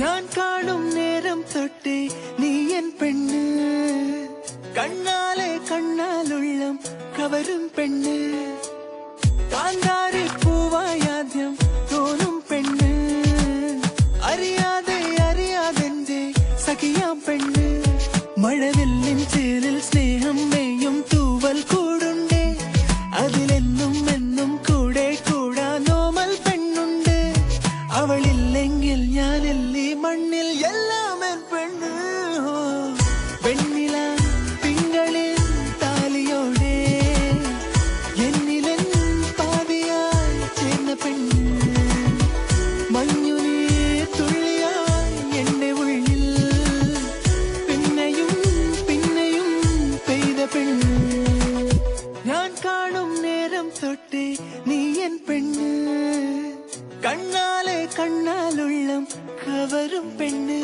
ഞാൻ കാണും നേരം തൊട്ടേ നീ എൻ പെണ്ണ്, കണ്ണാലെ കണ്ണാലുള്ളം കവരും പെണ്ണ്, കാന്താരി പൂവായാദ്യം തോന്നും പെണ്ണ്, അറിയാതെ അറിയാതെന്റെ സഖിയാം പെണ്ണ്. മഴവില്ലിൻ ചേലിൽ സ്നേഹം മെയ്യും തൂവൽ കൂടുണ്ടേ, അതിലെന്നും എന്നും കൂടെ കൂടാ നോമൽ പെണ്ണുണ്ട്. അവളില്ലെങ്കിൽ ഞാനില്ലേ മണ്ണിൽ എല്ലാം എൻ പെണ്ണ്. പെണ്ണില തിങ്കളിൽ താലിയോടെ എന്നിലെൻ പാതിയായി ചേർന്ന പെണ്ണ്, മഞ്ഞുനീർ തുള്ളിയായി എന്റെ ഉള്ളിൽ പിന്നെയും പിന്നെയും പെയ്ത പെണ്ണ്. ഞാൻ കാണും നേരം തൊട്ടേ നീ എൻ പെണ്ണ്, കണ്ണാലെ കണ്ണാലുള്ളം കവരും പെണ്ണ്.